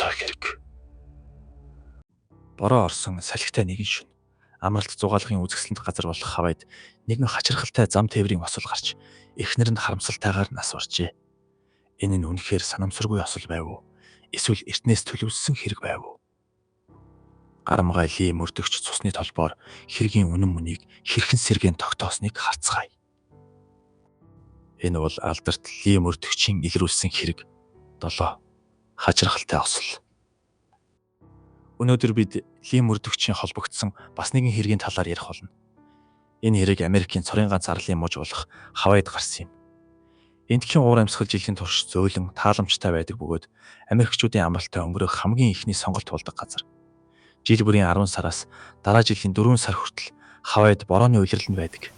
бороотой хэрэг. Бороо орсон салхитай нэгэн шөнө. Амралт зугаалгын үзэсгэлэнт газар болох хавайд нэгэн хачирхалтай зам тээврийн осол гарч эхнэр нь харамсалтайгаар нас баржээ. Энэ нь үнэхээр санамсаргүй осол байв уу? Эсвэл эртнээс төлөвлөсөн хэрэг байв уу? Гарамгай ли мөрдөгч цусны толбоор хэргийн үнэн мөнийг хэрхэн сэргээн тогтоосныг харцгаая. Энэ бол алдарт ли мөрдөгчийн илрүүлсэн хэрэг 7. Хачирхалтай осол. Өнөөдөр бид ли мөрдөгчийн холбогдсон бас нэгэн хэргийн талаар ярих болно. Энэ хэрэг Америкийн цорын ганц арлын муж болох Хавайд гарсан юм. Эндхийн уур амьсгал жилийн турш зөөлөн тааламжтай байдаг бөгөөд Америкчуудын амралтаа өнгөрөх хамгийн ихний сонголт болдог газар. Жил бүрийн 10 сараас дараа жилийн 4 сар хүртэл Хавайд борооны улирал нь байдаг.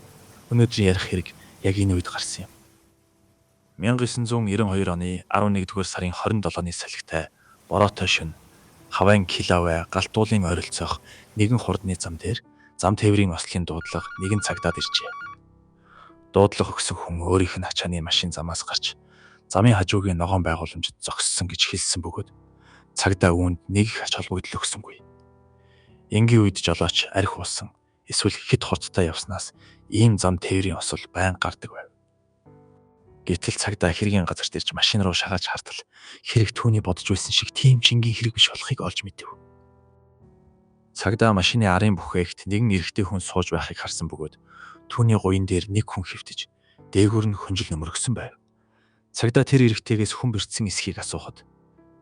Өнөөдөр ярих хэрэг яг энэ үед гарсан юм. 1992 оны 11-р сарын 27-ны салхитай бороотой шөнө Хавайн Килауэ галтуулын ойролцоох нэгэн хурдны зам дээр зам тээврийн ослын дуудлага нэгэн цагдаад иржээ. Дуудлага өгсөн хүн өөрийнх нь ачааны машин замаас гарч замын хажуугийн ногоон байгууламжид зогссон гэж хэлсэн бөгөөд цагдаа үүнд нэг их ач холбогдол өгсөнгүй. Энгийн үед жолооч архи уусан эсвэл хэд хурдтай явснаас ийм зам тээврийн осол байн гардаг байв. Гэтэл цагдаа хэргийн газарт ирж машин руу шагааж хартал хэрэг түүний бодож байсан шиг тийм чингийн хэрэг биш болохыг олж мэдэв. Цагдаа машины арын бүхээгт нэгэн эрэгтэй хүн сууж байхыг харсан бөгөөд түүний гуйн дээр нэг хүн хэвтэж дээгүүр нь хөнжил нөмөргсөн байв. Цагдаа тэр эрэгтэйгээс хүн бэртсэн эсхийг асуухад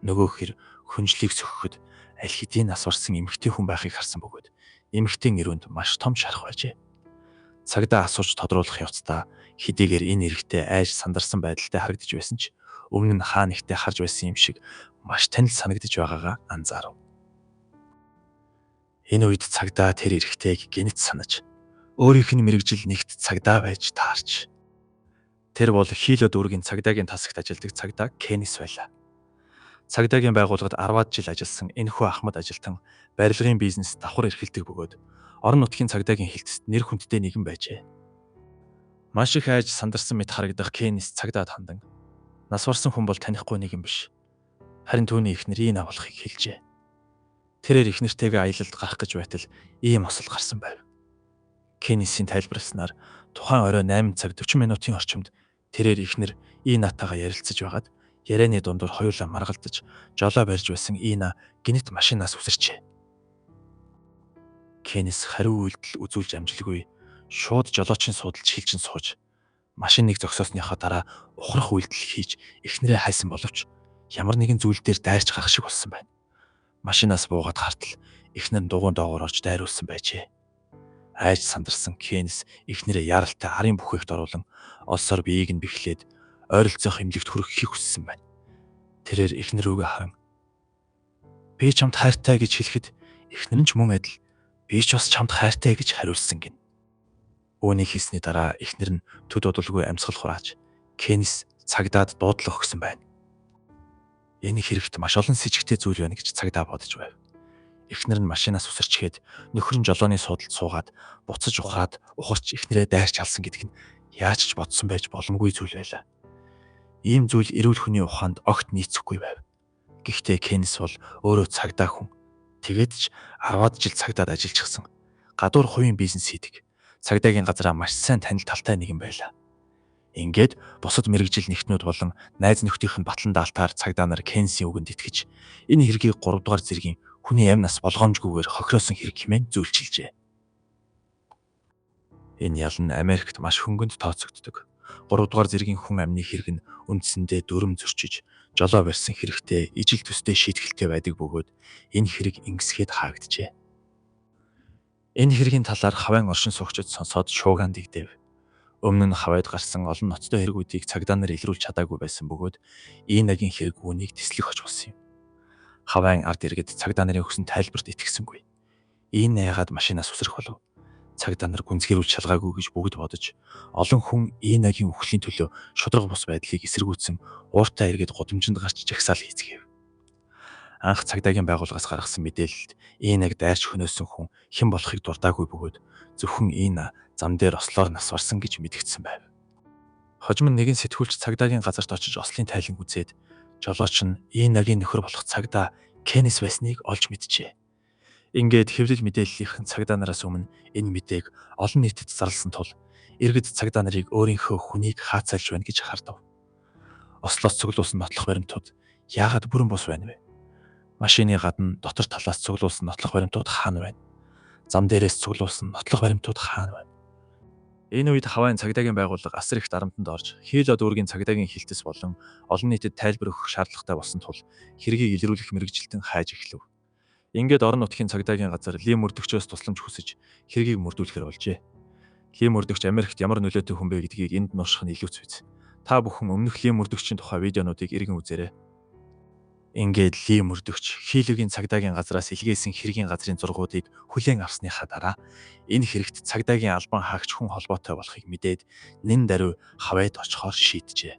нөгөө хэр хөнжлийг сөхөхөд аль хэдийн нас барсан эмэгтэй хүн байхыг харсан бөгөөд эмэгтэй нэрүнд маш том шарах байжээ. Цагдаа асууж тодруулах явцдаа хэдийгээр энэ эрэгтэй айж сандарсан байдалтай харагдаж байсан ч өмнө нь хаа нэгтээ харж байсан юм шиг маш танил санагдаж байгаагаа анзаарав. Энэ үед цагдаа тэр эрэгтэйг гэнэт санаж өөрийнх нь мэрэгжил нэгт цагдаа байж таарч. Тэр бол Хило дүүргийн цагдаагийн тасагт ажилладаг цагдаа Кенис байлаа. Цагдаагийн байгууллагад 10-аад жил ажилласан энэхүү ахмад ажилтан барилгын бизнес давхар эрхэлдэг бөгөөд орон нутгийн цагдаагийн хэлтсэд нэр хүндтэй нэгэн байжээ. Маш их айж сандарсан мэт харагдах Кенис цагдаад хандан нас барсан хүн бол танихгүй нэгэн биш. Харин түүний эхнэр ийн авахыг хэлжээ. Тэрээр эхнэртэйгээ аялалд гарах гэж байтал ийм осол гарсан байв. Кенисийн тайлбарласнаар тухайн орой 8 цаг 40 минутын орчимд тэрээр эхнэр Инатагаа ярилцаж байгаад ярианы дундуур хоёулаа маргалдаж жолоо барьж байсан Ина гинэт машинаас үсэрчээ. Кенис хариу үйлдэл үзүүлж амжилгүй шууд жолоочийн суудалд шилжин сууж машиныг зогсоосныхоо дараа ухрах үйлдэл хийж эхнэрээ хайсан боловч ямар нэгэн зүйл дээр дайрч гарах шиг болсон байна. Машинаас буугаад хартал эхнэр нь дугуйн доогоор орж дайруулсан байжээ. Айж сандарсан Кенис эхнэрээ яралтай арын бүхээгт оруулан олсоор биеийг нь бэхлээд ойролцоох эмнэлэгт хүрэхийг хүссэн байна. Тэрээр эхнэр рүүгээ харан "Би чамд хайртай" гэж хэлэхэд эхнэр нь ч мөн адил "Би ч бас чамд хайртай" гэж хариулсан гин. Үүнийг хийсний дараа эхнэр нь төд удалгүй амьсгал хурааж Кенис цагдаад дуудлага өгсөн байна. Энэ хэрэгт маш олон с сэжигтэй зүйл байна гэж цагдаа бодож байв. Эхнэр нь машинаас үсэрчгээд нөхөр нь жолооны суудалд суугаад буцаж ухраад ухарч эхнэрээ дайрч алсан гэдг нь яаж ч бодсон байж боломгүй зүйл байлаа. Ийм зүйл эрүүл хүний ухаанд огт нийцэхгүй байв. Гэхдээ Кенис бол өөрөө цагдаа хүн. Тэгээд ч 10-аад жил цагдаад ажиллажсэн. Гадуур хувийн бизнес хийдэг. Цагдаагийн газараа маш сайн танил талтай нэгэн байлаа. Ингээд бусад мэрэгжил нэгтнүүд болон найз нөхдийнх нь батлан даалтаар цагдаа нар Кенисийн үгэнд итгэж энэ хэргийг 3 дугаар зэргийн хүний амь нас болгоомжгүйгээр хохироосон хэрэг хэмээн зөвлөжилжээ. Энэ ял нь Америкт маш хөнгөнд тооцогддог. 3 дугаар зэргийн хүн амны хэрэг нь үндсэндээ дүрм зөрчиж, жолоо барьсан хэрэгтэй ижил төстэй шийтгэлтэй байдаг бөгөөд энэ хэрэг ингэсгээд хаагджээ. Энэ хэргийн талаар Хавайн оршин суугчид сонсоод шуугаан дэгдэв. Өмнө нь Хавайд гарсан олон ноцтой хэрэгүүдийг цагдаа нар илрүүлж чадаагүй байсан бөгөөд Инагийн хэрэг үүнийг тэслэх оч болсон юм. Хавайн ард иргэд цагдаа нарын өгсөн тайлбарт итгэсэнгүй. Ина яагаад машинаас үсрэх болов? Цагдаа нар гүнзгийрүүл шалгаагүй гэж бүгд бодож олон хүн Инагийн үхлийн төлөө шудраг бус байдлыг эсэргүүцсэн ууртай иргэд гудамжинд гарч жагсаал хийцгээв. Анх цагдаагийн байгууллагаас гаргасан мэдээлэлд Инаг дайрч хөнөөсөн хүн хэн болохыг дурдаагүй бөгөөд зөвхөн Ина зам дээр ослоор нас барсан гэж мэдгдсэн байв. Хожим нь нэгэн сэтгүүлч цагдаагийн газарт очиж ослын тайлан үзээд жолооч нь Инагийн нөхөр болох цагдаа Кеннис байсныг олж мэджээ. Ингээд хэвлэл мэдээллийнхэн цагдаа нараас өмнө энэ мэдээг олон нийтэд зарласан тул иргэд цагдаа нарыг өөрийнхөө хүнийг хаацайлж байна гэж хардав. Ослоос цуглуулсан нотлох баримтууд яагаад бүрэн бус байна вэ? Машины гадна дотор талаас цуглуулсан нотлох баримтууд хаана байна? Зам дээрээс цуглуулсан нотлох баримтууд хаана байна? Энэ үед хавайн цагдаагийн байгууллага асар их дарамтанд орж, хийл дүүргийн цагдаагийн хилтэс болон олон нийтэд тайлбар өгөх шаардлагатай болсон тул хэргийг илрүүлэх мэрэгжилтэн хайж эхлэв. Ингээд орон нутгийн цагдаагийн газар Ли мөрдөгчөөс тусламж хүсэж хэргийг мөрдүүлэхээр болжээ. Ли мөрдөгч Америкт ямар нөлөөтэй хүн бэ гэдгийг энд нурших нь илүү зүйц. Та бүхэн өмнөх Ли мөрдөгчийн тухай видеонуудыг эргэн үзээрэй. Ингээд Ли мөрдөгч хийлэгийн цагдаагийн газраас илгээсэн хэргийн газрын зургуудыг хүлээн авсныхаа дараа энэ хэрэгт цагдаагийн албан хаагч хүн холбоотой болохыг мэдээд нэн даруй хавайд очихоор шийджээ.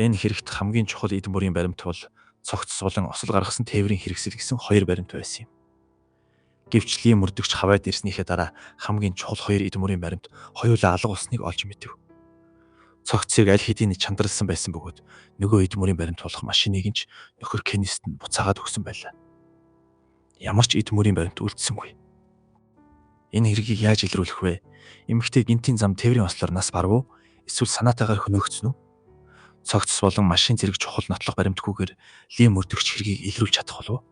Энэ хэрэгт хамгийн чухал эд мөрийн баримт бол цогц болон осол гаргасан тээврийн хэрэгсэл гэсэн хоёр баримт байсан юм. Гэвч Ли мөрдөгч хавайд ирснийхээ дараа хамгийн чухал хоёр эд мөрийн баримт хоёулаа алга болсныг олж мэдэв. Цогцыг аль хэдийн чандралсан байсан бөгөөд нөгөө эд мөрийн баримт болох машиныг нь ч нөхөр Кеннист нь буцаагаад өгсөн байлаа. Ямар ч эд мөрийн баримт үлдсэнгүй. Энэ хэргийг яаж илрүүлэх вэ? Эмэгтэй гинтийн зам тээврийн ослоор нас барв уу? Эсвэл санаатаагаар хөнөөгцөн үү? Цогц болон машин зэрэг чухал нотлох баримтгүйгээр Ли мөрдөгч хэргийг илрүүлж чадах болов уу?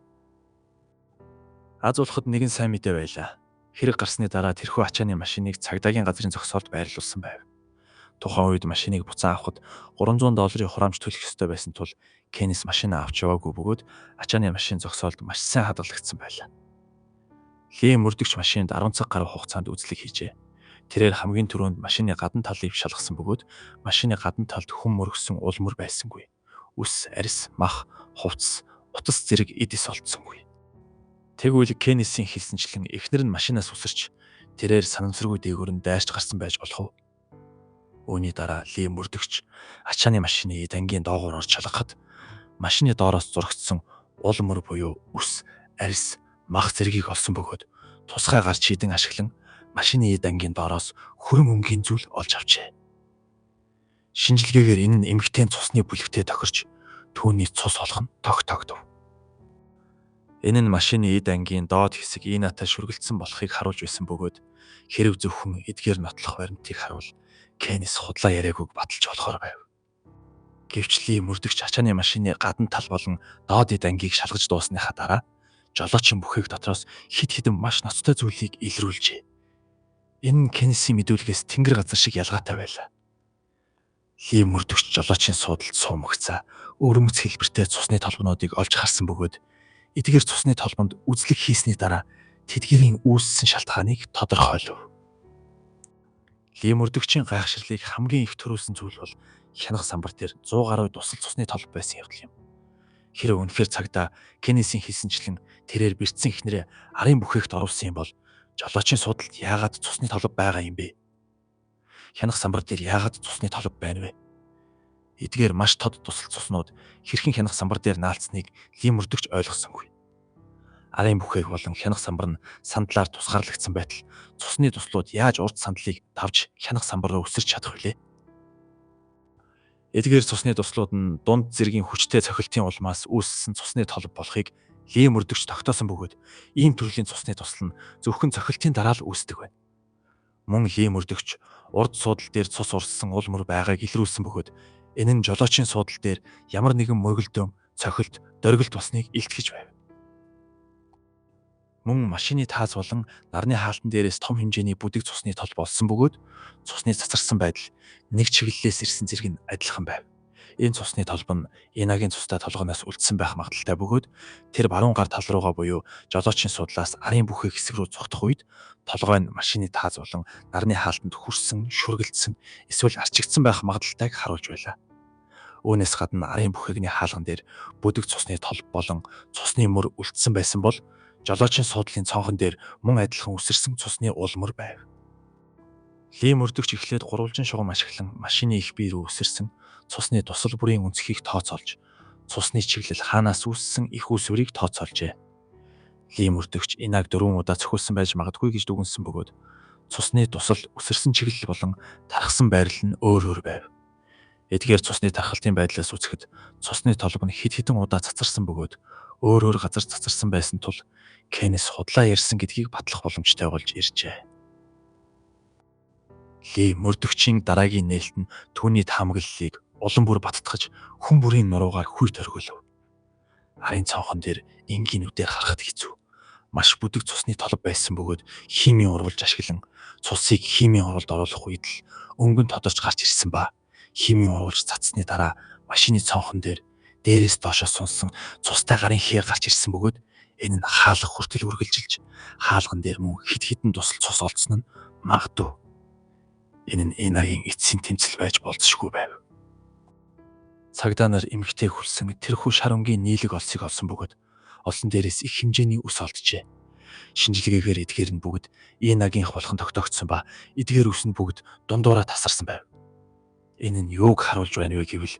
Аз улахад нэгэн сайн мэдээ байлаа. Хэрэг гарсны дараа тэрхүү ачааны машиныг цагдаагийн газрын зогсоолд байрлуулсан байв. Тухайн үед машиныг буцаа авахд $300 хураамж төлөх ёстой байсан тул Кеннис машинаа авч яваагүй бөгөөд ачааны машин зогсоолд маш сайн хадгалагдсан байлаа. Ли мөрдөгч машинд 10 цаг гаруй хугацаанд үзлэг хийжээ. Тэрээр хамгийн түрүүнд машины гадна талыг шалгасан бөгөөд машины гадна талд хүм мөргсөн ул мөр байсангүй. Үс, арьс, мах, хувцас, утас зэрэг эдис олдсонгүй. Тэгвэл Кеннисийн хэлсэнчлэн эхнэр нь машинаас үсэрч тэрээр санамсаргүй дээгүүр нь дайрч гарсан байж болох уу? Үүний дараа Ли мөрдөгч ачааны машины дангийн доогуур орж шалгахад машины доороос зурагдсан ул мөр буюу үс, арьс, мах зэргийг олсон бөгөөд тусгай гарч хідэн ашиглан машины дангийн доороос хөрөн өнгийн зүйл олж авчээ. Шинжилгээгээр энэ нь эмэгтэйн цусны бүлэгтээ тохирч түүний цус олох нь тогтоогдов. Энэ нь машины дангийн доод хэсэг инатаа шүргэлцсэн болохыг харуулж байсан бөгөөд хэрэг зөвхөн эдгээр нотлох баримтыг харуул Кеннис худлаа яриагүйг баталж болохоор байв. Гэвч Ли мөрдөгч ачааны машины гадна тал болон доод дангийг шалгаж дуусныхаа дараа жолоочин бүхээг дотроос хид хідэн маш ноцтой зүйлийг илрүүлжээ. Энэ нь Кеннисийн мэдүүлгээс тэнгэр газар шиг ялгаатай байлаа. Ли мөрдөгч жолоочийн суудалд суумагцаа өрөмц хэлбэртэй цусны толгонуудыг олж харсан бөгөөд эдгээр цусны толгонд үзлэг хийсний дараа тэдгэрийн үүссэн шалтгааныг тодорхойлов. Ли мөрдөгчийн гайхширлыг хамгийн их төрүүлсэн зүйл бол хянах самбар дээр 100 гаруй дусал цусны толб байсан явдал юм. Хэрэв үнэхээр цагдаа Кеннисийн хэлсэнчлэн тэрээр бэртсэн ихнэрээ арын бүхээгт оруулсан юм бол жолоочийн суудалд яагаад цусны толб байгаа юм бэ? Хянах самбар дээр яагаад цусны толб байна вэ? Эдгээр маш тод дусал цуснууд хэрхэн хянах самбар дээр наалцсныг Ли мөрдөгч ойлгосонгүй. Арын бүхээг болон хянах самбар нь сандлаар тусгаарлагдсан байтал цусны туслууд яаж урд сандлыг давж хянах самбар руу өсөрч чадах вүлээ? Эдгээр цусны туслууд нь дунд зэргийн хүчтэй цохилтын улмаас үүссэн цусны толб болохыг Ли мөрдөгч тогтоосон бөгөөд ийм төрлийн цусны тусал нь зөвхөн цохилтын дараа л үүсдэг байна. Мөн Ли мөрдөгч урд суудал дээр цус урссан ул мөр байгааг илрүүлсэн бөгөөд энэ нь жолоочийн суудал дээр ямар нэгэн мөргөлдөм, цохилт, дөргилт болсныг илтгэж байв. Мөн машины таас болон нарны хаалтан дээрээс том хэмжээний бүдэг цусны тол болсон бөгөөд цусны цацарсан байдал нэг чиглэлээс ирсэн зэрэг нь адилхан байв. Энэ цусны толб нь Инагийн цустай толгоноос үлдсэн байх магадaltaй бөгөөд тэр баруун гар тал руугаа буюу жолоочийн судлаас арын бүхий хэсэг рүү цогтох үед толгой нь машины таас болон нарны хаалтанд хүрсэн, шүргэлдсэн эсвэл арчигдсан байх магадaltaйг харуулж байлаа. Үүнээс гадна арын бүхийгний хаалган дээр бүдэг цусны толб болон цусны мөр үлдсэн байсан бол жолоочийн суудлын цонхон дээр мөн адилхан үсэрсэн цусны улмөр байв. Ли мөрдөгч эхлээд гурвалжин шугам ашиглан машины их бие рүү үсэрсэн цусны тусал бүрийн өнцгийг тооцоолж, цусны чиглэл хаанаас үүссэн их үсвэрийг тооцоолжээ. Ли мөрдөгч Инаг 4 удаа цохиулсан байж магадгүй гэж дүгнсэн бөгөөд цусны тусал үсэрсэн чиглэл болон тархсан байрал нь өөр өөр байв. Эдгээр цусны тархалтын байдлаас үзэхэд цусны толго нь хэд хэдэн удаа цацарсан бөгөөд өөр газар цацарсан байсан тул Кеннис худлаа ярьсан гэдгийг батлах боломжтой болж иржээ. Ли мөрдөгчийн дараагийн нээлт нь түүний таамаглалыг улам бүр баттгаж хүн бүрийн нуруугаар хүйт оргилов. Арын цонхон дээр энгийнүүдээр харахад хэцүү. Маш бүдэг цусны толб байсан бөгөөд химийн урвалж ашиглан цусыг химийн урвалд оруулах үед л өнгөн тодорч гарч ирсэн ба химийн урвалж цацсны дараа машины цонхон дээрээс доошоо сунсан цустай гарын хээ гарч ирсэн бөгөөд энэ нь хаалга хүртэл үргэлжилж хаалган дээр мөн хид хідэн тусал цус олдсон нь магадгүй. Энэ нь Инагийн эцсийн тэмцэл байж болзошгүй байв. Цагдаа нар эмгтэй хүлсэн тэрхүү шар өнгийн нийлэг олсыг олсон бөгөөд олон дээрээс их хэмжээний ус олджээ. Шинжилгээгээр эдгээр нь бүгд Инагийнх болгон тогтоогдсон ба эдгээр ус нь бүгд дундуураа тасарсан байв. Энэ нь юуг харуулж байна вэ гэвэл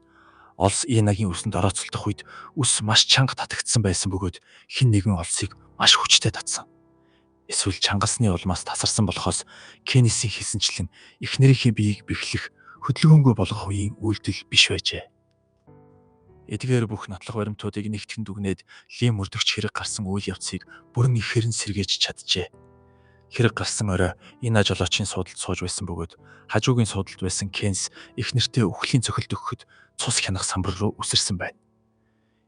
олс Инагийн усанд орооцолдох үед ус маш чанга татагдсан байсан бөгөөд хэн нэгэн олсыг маш хүчтэй татсан. Эсвэл чангасны улмаас тасарсан болохоос Кеннисийн хийсэнчлэн эхнэрийнхээ биеийг бэхлэх хөдөлгөөнгүй болгох үеийн үйлдэл биш байжээ. Эдгээр бүх нотлох баримтуудыг нэгтгэн дүгнээд Ли мөрдөгч хэрэг гарсан үйл явцыг бүрэн ихээр нь сэргээж чаджээ. Хэрэг гарсан орой Ина жолоочийн суудалд сууж байсан бөгөөд хажуугийн суудалд байсан Кеннис эхнэртээ үхлийн цохилт өгөхөд цус хянах самбар руу үсэрсэн байна.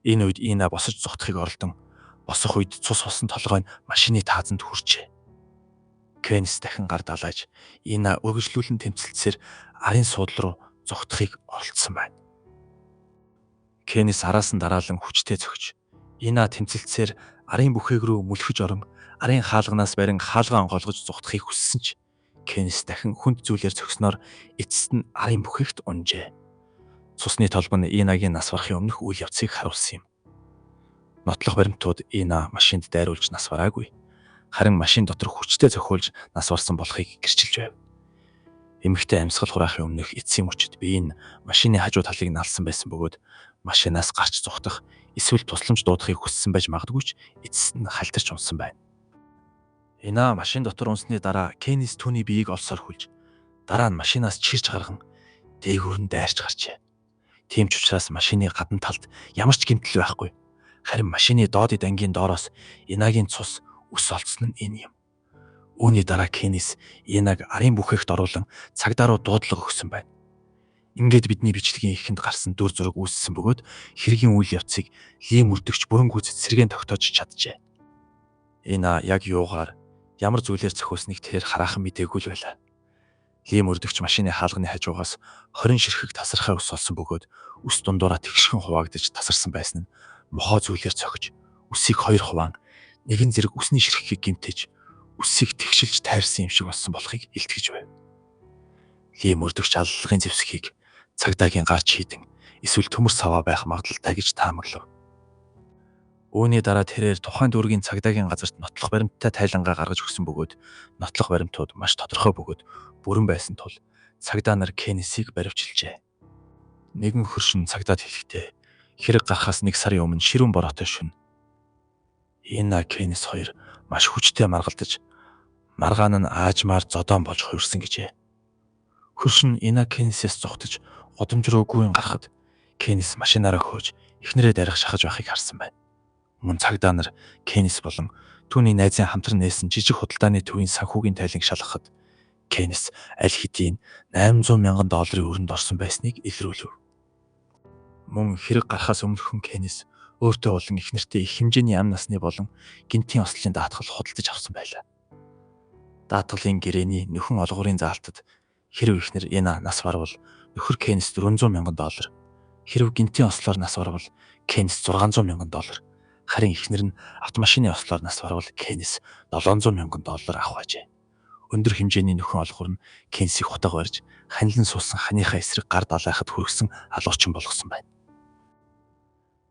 Энэ үед Ина босож зогтохыг оролдон босох үед цус усан толгой нь машины таазанд хүрчээ. Кеннис дахин гар далайж Ина үргэлжлүүлэн тэмцэлцээр арын суудал руу зогтохыг оролдсон байна. Кеннис араас нь дараалан хүчтэй зөгч Ина тэмцэлцээр арын бүхээг рүү мүлхэж орон арын хаалганаас барин хаалгаа онгойлгож зугтахыг хүссэн ч Кеннис дахин хүнд зүйлээр зогсноор эцэст нь арын бүхээгт унжээ. Цусны толбо нь Инагийн нас барахын өмнөх үйл явцыг харуулсан юм. Нотлох баримтууд Ина машинд дайруулж нас бараагүй. Харин машин дотор хүчтэй зохиулж нас барсан болохыг гэрчилж байв. Эмэгтэй амьсгал хураахын өмнөх эцсийн мөчөд би энэ машины хажуу талыг налсан байсан бөгөөд машинаас гарч зугтах эсвэл тусламж дуудахыг хүссэн байж магадгүй ч эцэст нь халтарч унсан байна. Ина машин дотор унсны дараа Кеннис түүний биеийг олсоор хүлж дараа нь машинаас чирч гарган дээгүүр нь дайрч гарчээ. Тийм ч учраас машины гадна талд ямар ч гэмтэл байхгүй. Харин машины доод дангийн доороос Инагийн цус үс олдсон нь энэ юм. Үүний дараа Кеннис Инаг арын бүхээгт оруулан цагдаа руу дуудлага өгсөн байна. Ингээд бидний бичлэгийн эхэнд гарсан дүр зураг үүссэн бөгөөд хэргийн үйл явцыг Ли мөрдөгч бүрэн гүйцэд сэргээн тогтоож чаджээ. Ина яг юугаар ямар зүйлээр зохиосныг тэр хараахан мэдээгүй л байлаа. Ли мөрдөгч машины хаалганы хажуугаас 20 ширхэг тасархай ус олсон бөгөөд ус дундуура тэгшхэн хуваагдаж тасарсан байсан нь мохоо зүйлээр цохиж үсийг хоёр хуваан нэгэн зэрэг үсний ширхгийг гимтэж үсийг тэгшилж тайрсан юм шиг болсон болохыг илтгэж байв. Ли мөрдөгч аллагын зэвсгийг цагдаагийн гарч хийдэн эсвэл төмөр саваа байх магадлалтай гэж таамаглав. Үүний дараа тэрээр тухайн дүүргийн цагдаагийн газарт нотлох баримттай тайлангаа гаргаж өгсөн бөгөөд нотлох баримтууд маш тодорхой бөгөөд бүрэн байсан тул цагдаа нар Кеннисийг баривчилжээ. Нэгэн хөршин цагдаад хэлэхдээ хэрэг гарахаас 1 сарын өмнө ширүүн бороотой шөнө Ина Кеннис хоёр маш хүчтэй маргалдаж маргаан нь аажмаар зодоон болж хувирсан гэжээ. Хөршин Ина Кеннисээс зугтаж годомж руу гүйн гарахад Кеннис машинаараа хөөж эхнэрээ дарих шахаж байхыг харсан байна. Мөн цагдаа нар Кеннис болон түүний найзын хамтран нээсэн жижиг худалдааны төвийн санхүүгийн тайланг шалгахад Кеннис аль хэдийн $800,000 өрөнд орсон байсныг илрүүлв. Мөн хэрэг гарахаас өмнөхөн Кеннис өөртөө болон эхнэртээ их хэмжээний ам насны болон гинтийн ослын даатгал худалдаж авсан байлаа. Даатгалын гэрээний нөхөн олгуурын заалтад хэрв эхнэр Ина нас барвал нөхөр Кеннис $400,000, хэрв гинтийн ослоор нас барвал Кеннис $600,000, харин эхнэр нь автомашины ослоор нас барвал Кеннис $700,000 авах ажээ. Өндөр хэмжээний нөхөн олгуур нь Кеннисийг хутаг барьж ханилан суусан ханыхаа эсрэг гар далайхад хүргэсэн алуучин болгосон байна.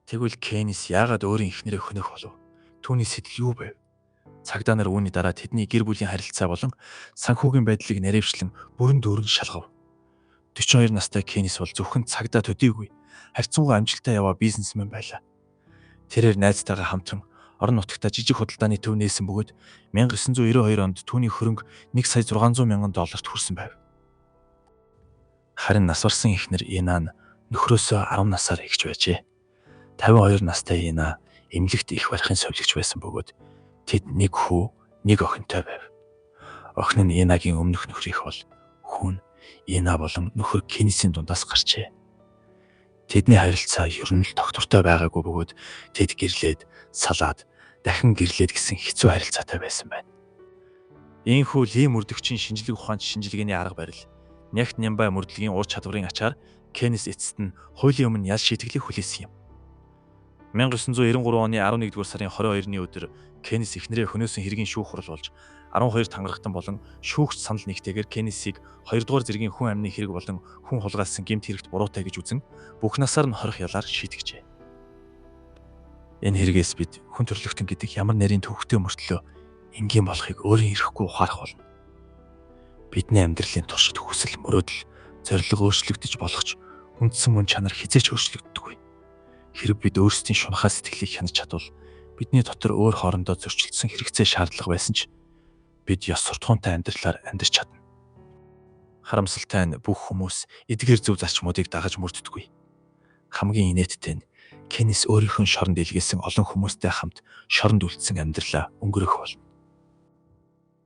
Тэгвэл Кеннис яагаад өөрийн эхнэрээ хөнөөх болов? Түүний сэтэл юу байв? Цагдаа нар үүний дараа тэдний гэр бүлийн харилцаа болон санхүүгийн байдлыг наривчлан бүрэн дүүрэн шалгав. 42 настай Кеннис бол зөвхөн цагдаа төдийгүй харьцангуй амжилттай яваа бизнесмен байлаа. Тэрээр найзтайгаа хамтран орон нутагта жижиг худалдааны төв нээсэн бөгөөд 1992 онд түүний хөрөнгө $1,600,000 хүрсэн байв. Харин нас барсан эхнэр Ина нь нөхрөөсөө 10 насаар ихж байжээ. 52 настай Ина эмнэлэгт их барихын совилогч байсан бөгөөд тэд нэг хүү, нэг охинтой байв. Охин нь Инагийн өмнөх нөхрийнх бол хүн Ина болон нөхөр Кеннисийн дундаас гарчээ. Тэдний харилцаа ер нь л тогтвортой байгаагүй бөгөөд тэд гэрлээд, салаад, дахин гэрлээд гэсэн хэцүү харилцаатай байсан байна. Ийхүү Ли мөрдөгчийн шинжлэх ухааны шинжилгээний арга барил, Нягт Нямбай мөрдлөгийн ур чадварын ачаар Кеннис эцэст нь хуулийн өмнө ял шийтгэлийг хүлээсэн юм. 1993 оны 11-р сарын 22-ны өдөр Кеннис эхнэрээ хөнөөсөн хэргийн шүүх хурал болж 12 тангарахтан болон шүүгч санал нэгтэйгээр Кеннисийг 2-р зэргийн хүн амны хэрэг болон хүн хулгайлсан гэмт хэрэгт буруутай гэж үзэн бүх насаар нь хорих ялаар шийтгэжээ. Энэ хэрэгээс бид хүн төрлөختөн гэдэг ямар нарийн төвхтэй мөртлөө энгийн болохыг өөрийн ирэхгүй ухаарах болно. Бидний амьдралын туршид хүсэл мөрөөдөл зорилго өөрчлөгдөж болох ч үндсэн мөн чанар хизээч өөрчлөгддөггүй. Хэрэг бид өөрсдийн шунхаа сэтгэлийг хянаж чадвал бидний дотор өөр хоорондоо зөрчилдсөн хэрэгцээ шаардлага байсан ч бид ёс суртахуунтай амьдралаар амьдарч чадна. Харамсалтай нь бүх хүмүүс эдгээр зөв зарчмуудыг дагаж мөрддөггүй. Хамгийн инээдтэй нь Кеннис өөрийнхөө шоронд илгээсэн олон хүмүүстэй хамт шоронд үлдсэн амьдралаа өнгөрөх болно.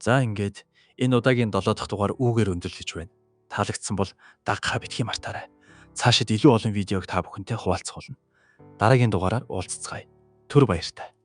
За ингээд энэ удаагийн 7 дахь дугаар үүгээр өндөрлөж байна. Таалагдсан бол дагахаа битгий мартаарай. Цаашид илүү олон видеог та бүхэнтэй хуваалцах болно. Дараагийн дугаараар уулзцгаая. Түр баяртай.